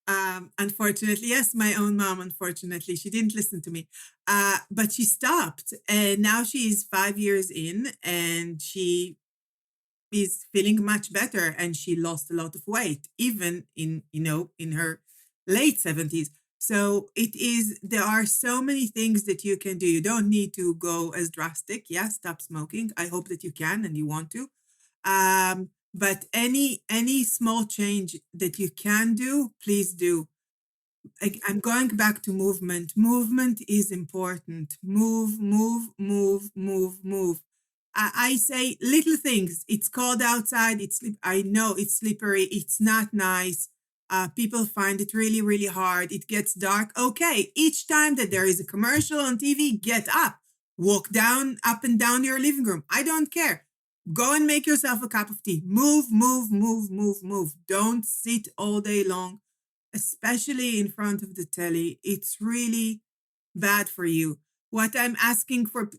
Unfortunately, yes, my own mom, unfortunately, she didn't listen to me. But she stopped, and now she is 5 years in, and she is feeling much better, and she lost a lot of weight, even in her late 70s. So there are so many things that you can do. You don't need to go as drastic. Yeah, stop smoking. I hope that you can and you want to. But any small change that you can do, please do. I'm going back to movement. Movement is important. Move, move, move, move, move. I say little things. It's cold outside. I know it's slippery. It's not nice. People find it really, really hard. It gets dark. Okay. Each time that there is a commercial on TV, get up, walk up and down your living room. I don't care. Go and make yourself a cup of tea. Move, move, move, move, move. Don't sit all day long, especially in front of the telly. It's really bad for you. What I'm asking for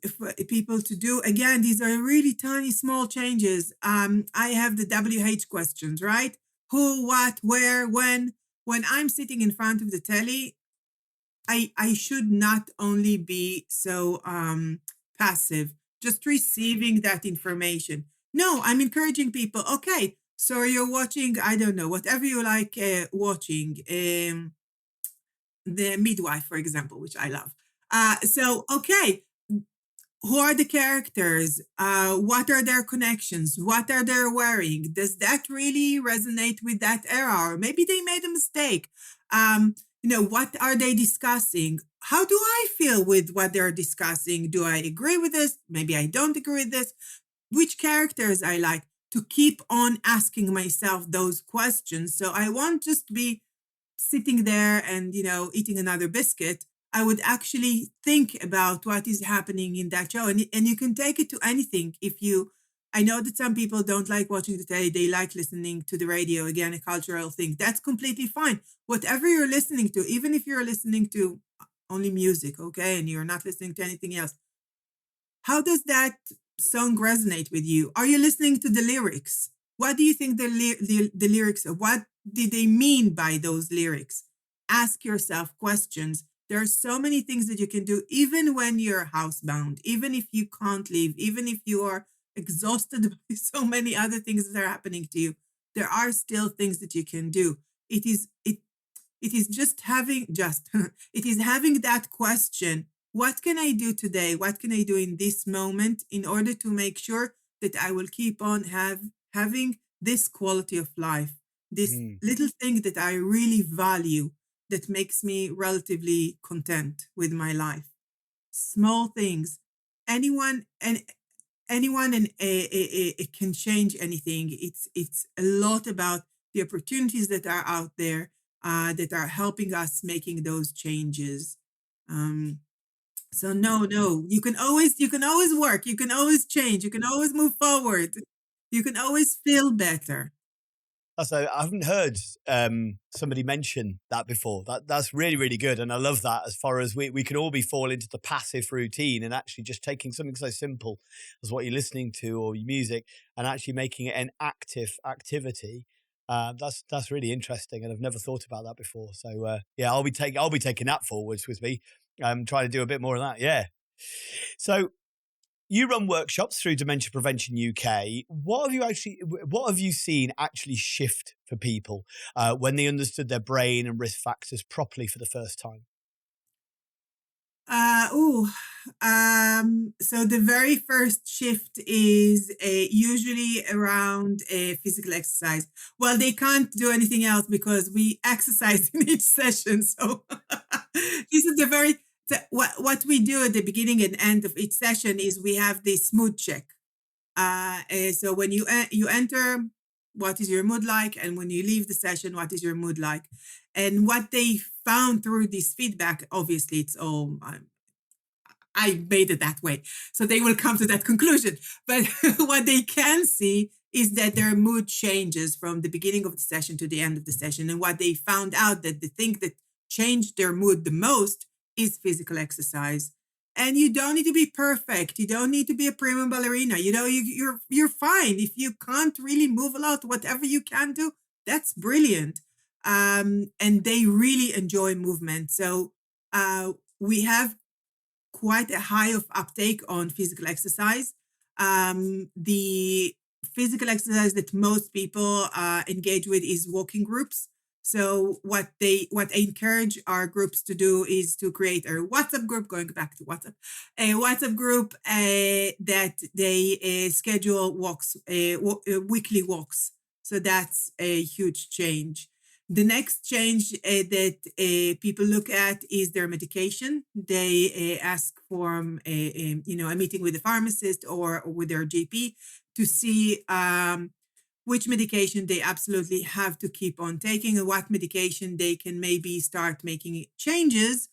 people to do, again, these are really tiny, small changes. I have the WH questions, right? Who, what, where, when. When I'm sitting in front of the telly, I should not only be so passive, just receiving that information. No, I'm encouraging people. Okay, so you're watching, I don't know, whatever you like watching. The Midwife, for example, which I love. Okay, who are the characters? What are their connections? What are they wearing? Does that really resonate with that era? Or maybe they made a mistake. What are they discussing? How do I feel with what they're discussing? Do I agree with this? Maybe I don't agree with this. Which characters I like? To keep on asking myself those questions. So I won't just be sitting there and eating another biscuit. I would actually think about what is happening in that show, and you can take it to anything. I know that some people don't like watching the telly, they like listening to the radio. Again, a cultural thing. That's completely fine. Whatever you're listening to, even if you're listening to only music, okay, and you're not listening to anything else, how does that song resonate with you? Are you listening to the lyrics? What do you think the lyrics are? What did they mean by those lyrics? Ask yourself questions. There are so many things that you can do, even when you're housebound, even if you can't leave, even if you are exhausted by so many other things that are happening to you. There are still things that you can do. It is having that question. What can I do today? What can I do in this moment in order to make sure that I will keep on having this quality of life, this little thing that I really value, that makes me relatively content with my life. Small things. Anyone and it can change anything. It's a lot about the opportunities that are out there that are helping us making those changes. So no, you can always work, you can always change, you can always move forward, you can always feel better. So I haven't heard somebody mention that before. That's really, really good. And I love that, as far as we can all fall into the passive routine, and actually just taking something so simple as what you're listening to or your music and actually making it an active activity. That's really interesting, and I've never thought about that before. So yeah, I'll be taking that forwards with me. Trying to do a bit more of that. Yeah. So you run workshops through Dementia Prevention UK. What have you seen actually shift for people when they understood their brain and risk factors properly for the first time? So the very first shift is usually around physical exercise. Well, they can't do anything else because we exercise in each session. So this is what we do at the beginning and end of each session is we have this mood check. So when you enter, what is your mood like? And when you leave the session, what is your mood like? And what they found through this feedback, obviously, it's all I made it that way. So they will come to that conclusion. But what they can see is that their mood changes from the beginning of the session to the end of the session. And what they found out that the thing that changed their mood the most is physical exercise. And you don't need to be perfect. You don't need to be a prima ballerina. You're fine. If you can't really move a lot, whatever you can do, that's brilliant. And they really enjoy movement. So we have quite a high of uptake on physical exercise. The physical exercise that most people engage with is walking groups. So what I encourage our groups to do is to create a WhatsApp group, going back to WhatsApp, a WhatsApp group that they schedule walks, weekly walks. So that's a huge change. The next change that people look at is their medication. They ask for a meeting with the pharmacist or with their GP to see which medication they absolutely have to keep on taking and what medication they can maybe start making changes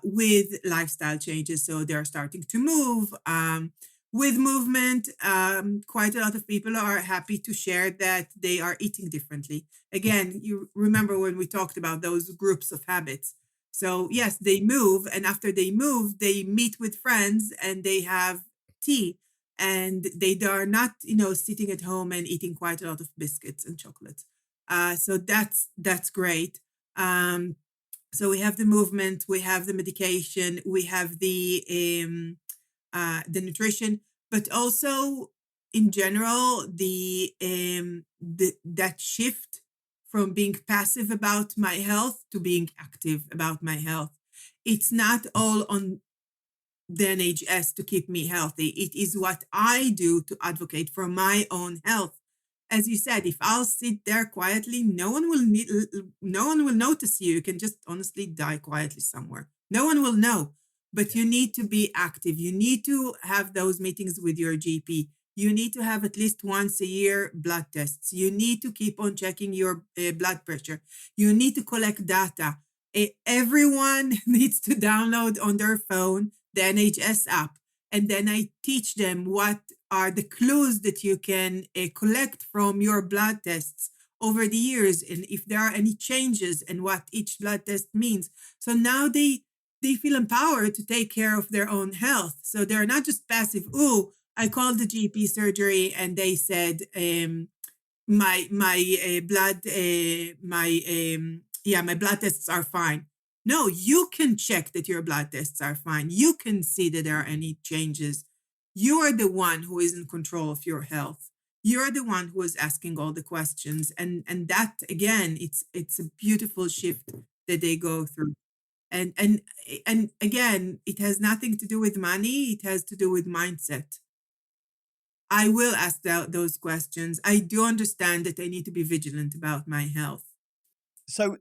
with lifestyle changes. So they're starting to move. With movement, quite a lot of people are happy to share that they are eating differently. Again, you remember when we talked about those groups of habits. So yes, they move, and after they move, they meet with friends and they have tea, and they are not, sitting at home and eating quite a lot of biscuits and chocolates. So that's great. So we have the movement, we have the medication, we have the nutrition, but also in general, that shift from being passive about my health to being active about my health. It's not all on the NHS to keep me healthy. It is what I do to advocate for my own health. As you said, if I'll sit there quietly, no one will notice you. You can just honestly die quietly somewhere. No one will know. But you need to be active. You need to have those meetings with your GP. You need to have at least once a year blood tests. You need to keep on checking your blood pressure. You need to collect data. Everyone needs to download on their phone the NHS app. And then I teach them what are the clues that you can collect from your blood tests over the years, and if there are any changes and what each blood test means. So now they feel empowered to take care of their own health. So they're not just passive. Oh, I called the GP surgery and they said my blood tests are fine. No, you can check that your blood tests are fine. You can see that there are any changes. You are the one who is in control of your health. You're the one who is asking all the questions. And that, again, it's a beautiful shift that they go through. And again, it has nothing to do with money. It has to do with mindset. I will ask those questions. I do understand that I need to be vigilant about my health. So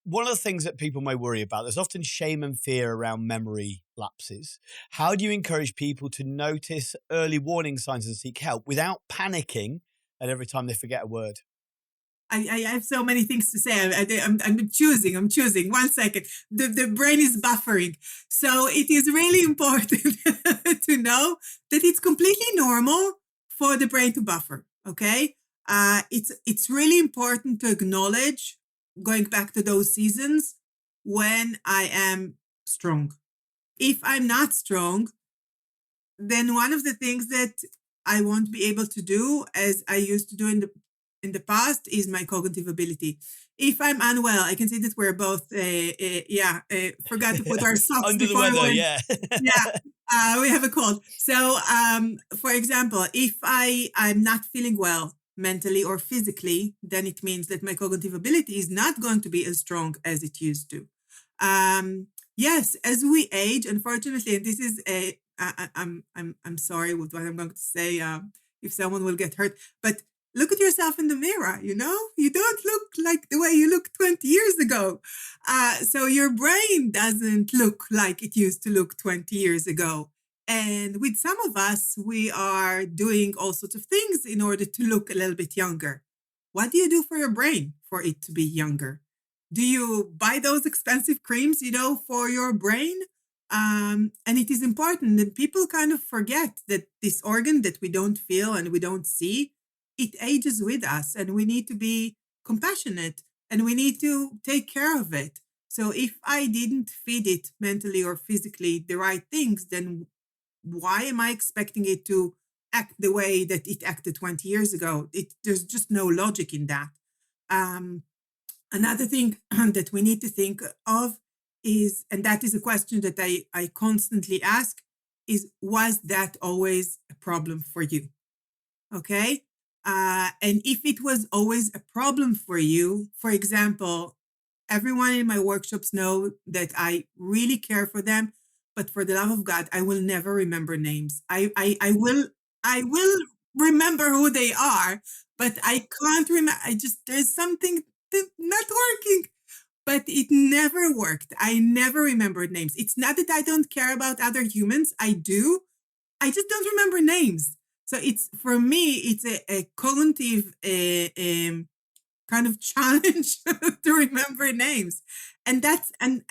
one of the things that people may worry about, there's often shame and fear around memory lapses. How do you encourage people to notice early warning signs and seek help without panicking at every time they forget a word? I have so many things to say. I'm choosing. 1 second. The brain is buffering. So it is really important to know that it's completely normal for the brain to buffer. Okay. It's really important to acknowledge, going back to those seasons, when I am strong. If I'm not strong, then one of the things that I won't be able to do, as I used to do in the past, is my cognitive ability. If I'm unwell, I can see that we're both, forgot to put our socks under the weather, yeah. We have a cold. So, for example, if I'm not feeling well mentally or physically, then it means that my cognitive ability is not going to be as strong as it used to. Yes, as we age, unfortunately, and this is I'm sorry with what I'm going to say, if someone will get hurt, but look at yourself in the mirror. You don't look like the way you looked 20 years ago. So your brain doesn't look like it used to look 20 years ago. And with some of us, we are doing all sorts of things in order to look a little bit younger. What do you do for your brain for it to be younger? Do you buy those expensive creams, for your brain? And it is important that people kind of forget that this organ that we don't feel and we don't see it ages with us, and we need to be compassionate, and we need to take care of it. So if I didn't feed it mentally or physically the right things, then why am I expecting it to act the way that it acted 20 years ago? There's just no logic in that. Um, Another thing that we need to think of is, and that is a question that I constantly ask, is was that always a problem for you? Okay. And if it was always a problem for you, for example, everyone in my workshops know that I really care for them, but for the love of God, I will never remember names. I will remember who they are, but I can't remember. There's something not working, but it never worked. I never remembered names. It's not that I don't care about other humans. I do. I just don't remember names. So for me, it's a cognitive kind of challenge to remember names. And that's and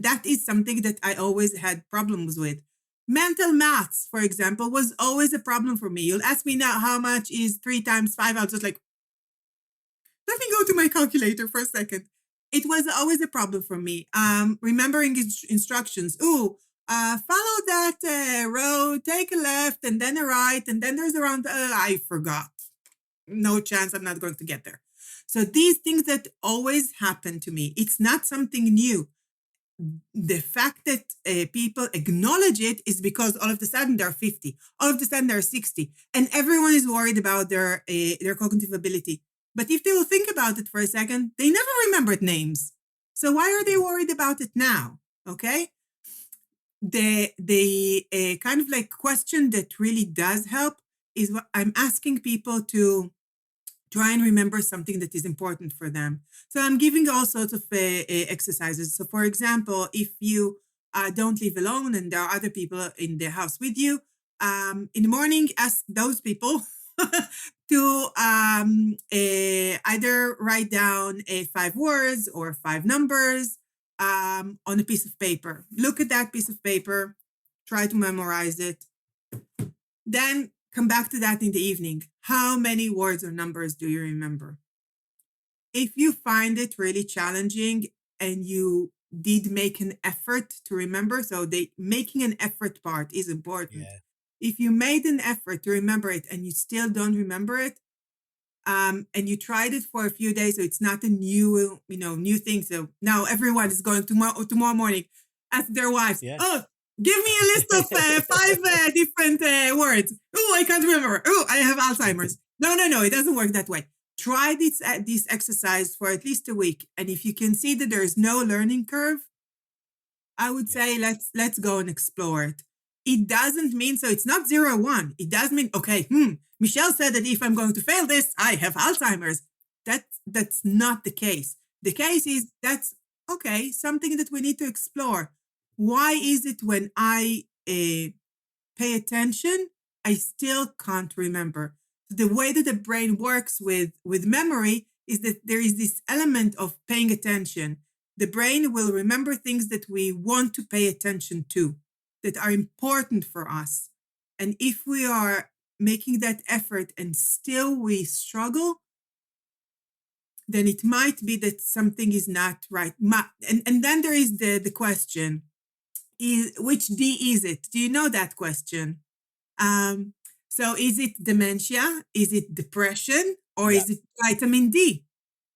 that is something that I always had problems with. Mental maths, for example, was always a problem for me. You'll ask me now, how much is 3 times 5? I'll just like, let me go to my calculator for a second. It was always a problem for me. Remembering instructions. Follow that road, take a left and then a right, and then there's a round. I forgot. No chance, I'm not going to get there. So these things that always happen to me, it's not something new. The fact that people acknowledge it is because all of a sudden they're 50, all of a sudden they're 60, and everyone is worried about their cognitive ability. But if they will think about it for a second, they never remembered names. So why are they worried about it now? Okay. The kind of like question that really does help is what I'm asking people to try and remember something that is important for them. So I'm giving all sorts of exercises. So for example, if you don't live alone and there are other people in the house with you, in the morning, ask those people to either write down 5 words or 5 numbers on a piece of paper. Look at that piece of paper, try to memorize it. Then come back to that in the evening. How many words or numbers do you remember? If you find it really challenging and you did make an effort to remember, so making an effort part is important. Yeah. If you made an effort to remember it and you still don't remember it, and you tried it for a few days, so it's not a new thing. So now everyone is going tomorrow morning, ask their wives, give me a list of 5 different words. Oh, I can't remember. Oh, I have Alzheimer's. No, it doesn't work that way. Try this exercise for at least a week. And if you can see that there is no learning curve, I would say let's go and explore it. It doesn't mean, so it's not 0 or 1. It does mean, okay, Michelle said that if I'm going to fail this, I have Alzheimer's. That's not the case. The case is that's, okay, something that we need to explore. Why is it when I pay attention, I still can't remember? The way that the brain works with memory is that there is this element of paying attention. The brain will remember things that we want to pay attention to, that are important for us. And if we are making that effort and still we struggle, then it might be that something is not right. And then there is the question, which D is it? Do you know that question? So is it dementia? Is it depression? Or is it vitamin D?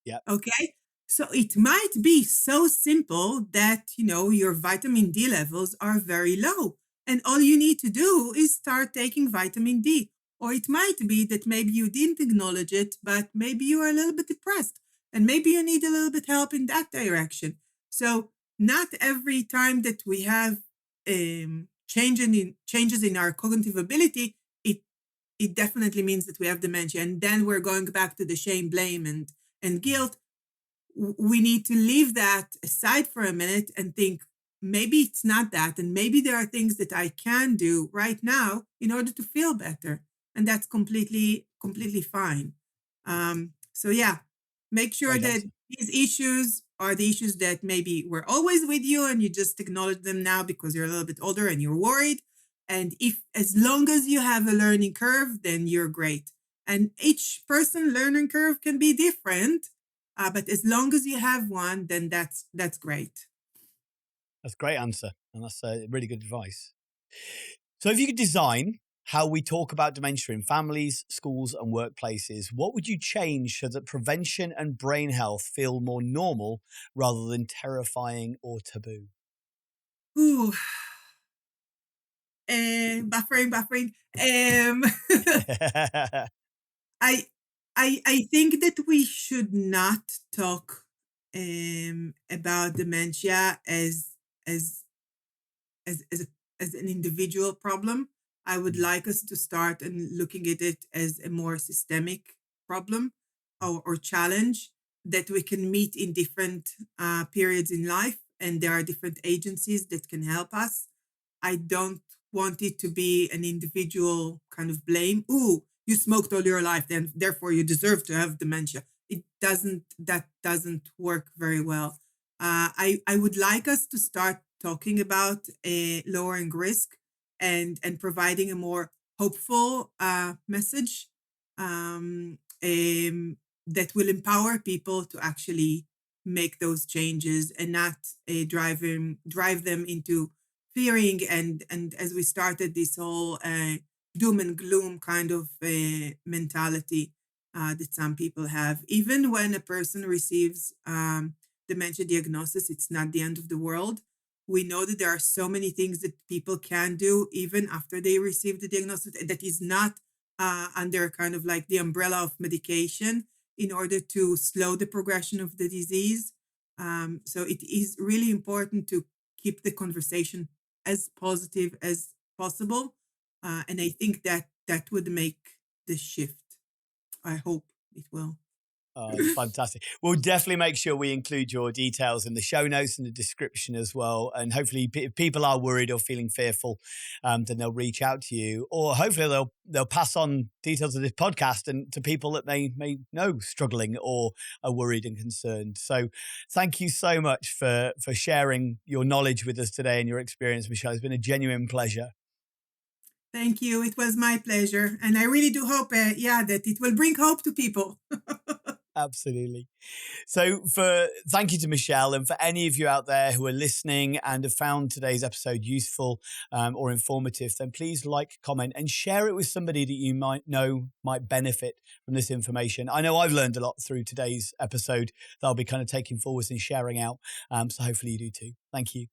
Yeah. Okay. So it might be so simple that, your vitamin D levels are very low. And all you need to do is start taking vitamin D. Or it might be that maybe you didn't acknowledge it, but maybe you are a little bit depressed. And maybe you need a little bit help in that direction. So not every time that we have changes in our cognitive ability, it definitely means that we have dementia. And then we're going back to the shame, blame, and guilt. We need to leave that aside for a minute and think, maybe it's not that. And maybe there are things that I can do right now in order to feel better. And that's completely fine. So make sure that these issues are the issues that maybe were always with you and you just acknowledge them now because you're a little bit older and you're worried. And as long as you have a learning curve, then you're great. And each person learning curve can be different, but as long as you have one, then that's great. That's a great answer. And that's really good advice. So if you could design how we talk about dementia in families, schools, and workplaces, what would you change so that prevention and brain health feel more normal rather than terrifying or taboo? Ooh, buffering. I I think that we should not talk about dementia as as a, as an individual problem. I would like us to start and looking at it as a more systemic problem or challenge that we can meet in different periods in life, and there are different agencies that can help us. I don't want it to be an individual kind of blame. Ooh, you smoked all your life, then therefore you deserve to have dementia. It doesn't. That doesn't work very well. I would like us to start talking about lowering risk and providing a more hopeful message that will empower people to actually make those changes and not drive them into fearing and as we started this whole doom and gloom kind of mentality that some people have. Even when a person receives dementia diagnosis, it's not the end of the world. We know that there are so many things that people can do even after they receive the diagnosis that is not under kind of like the umbrella of medication in order to slow the progression of the disease. So it is really important to keep the conversation as positive as possible. And I think that that would make the shift. I hope it will. Fantastic. We'll definitely make sure we include your details in the show notes and the description as well. And hopefully, if people are worried or feeling fearful, then they'll reach out to you, or hopefully they'll pass on details of this podcast and to people that may know struggling or are worried and concerned. So, thank you so much for sharing your knowledge with us today and your experience, Michelle. It's been a genuine pleasure. Thank you. It was my pleasure. And I really do hope, that it will bring hope to people. Absolutely. So thank you to Michelle, and for any of you out there who are listening and have found today's episode useful or informative, then please like, comment and share it with somebody that you might know might benefit from this information. I know I've learned a lot through today's episode that I'll be kind of taking forwards and sharing out. So hopefully you do too. Thank you.